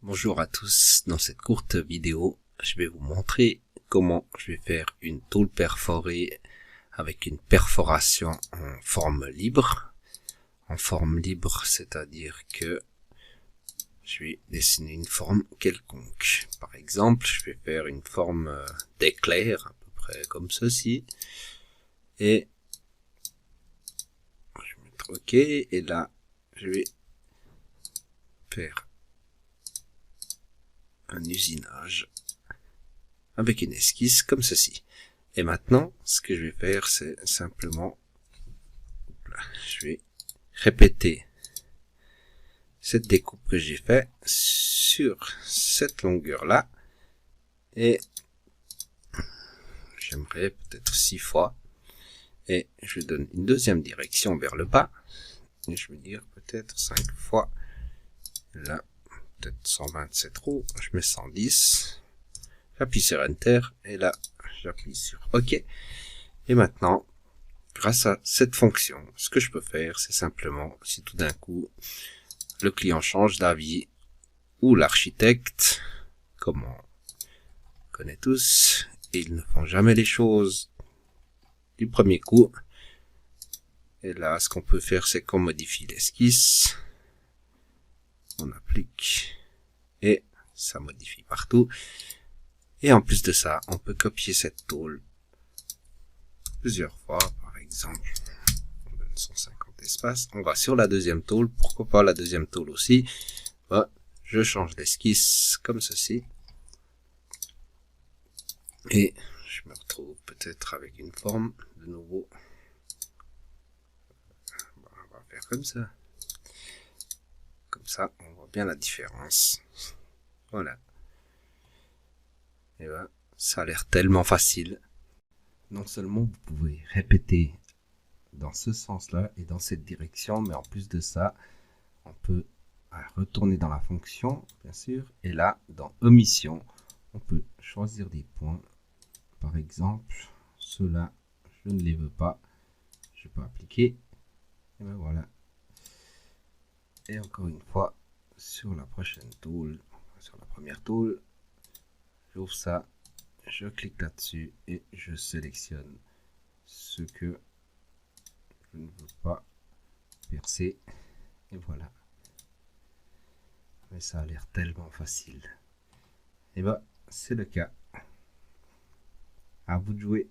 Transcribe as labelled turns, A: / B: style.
A: Bonjour à tous, dans cette courte vidéo, je vais vous montrer comment je vais faire une tôle perforée avec une perforation en forme libre. En forme libre, c'est-à-dire que je vais dessiner une forme quelconque. Par exemple, je vais faire une forme d'éclair, à peu près comme ceci. Et je vais mettre OK, et là, je vais faire un usinage avec une esquisse comme ceci. Et maintenant, ce que je vais faire, c'est simplement, je vais répéter cette découpe que j'ai fait sur cette longueur-là, et j'aimerais peut-être 6 fois, et je donne une deuxième direction vers le bas, et je vais dire peut-être 5 fois, là, peut-être 127 roues, je mets 110, j'appuie sur Enter, et là, j'appuie sur OK. Et maintenant, grâce à cette fonction, ce que je peux faire, c'est simplement, si tout d'un coup, le client change d'avis, ou l'architecte, comme on connaît tous, et ils ne font jamais les choses du premier coup. Et là, ce qu'on peut faire, c'est qu'on modifie l'esquisse, on applique, et ça modifie partout. Et en plus de ça, on peut copier cette tôle plusieurs fois. Par exemple, on donne 150 espaces. On va sur la deuxième tôle. Pourquoi pas la deuxième tôle aussi? Je change l'esquisse comme ceci. Et je me retrouve peut-être avec une forme de nouveau. On va faire comme ça. Comme ça, on voit bien la différence. Voilà. Et ben, ça a l'air tellement facile. Non seulement vous pouvez répéter dans ce sens-là et dans cette direction, mais en plus de ça, on peut retourner dans la fonction, bien sûr, et là, dans omission, on peut choisir des points. Par exemple, ceux-là, je ne les veux pas, je peux appliquer, et ben voilà. Et encore une fois, sur la prochaine tôle, sur la première tôle, j'ouvre ça, je clique là-dessus et je sélectionne ce que je ne veux pas percer, et voilà. Mais ça a l'air tellement facile. Et bah, c'est le cas. À vous de jouer.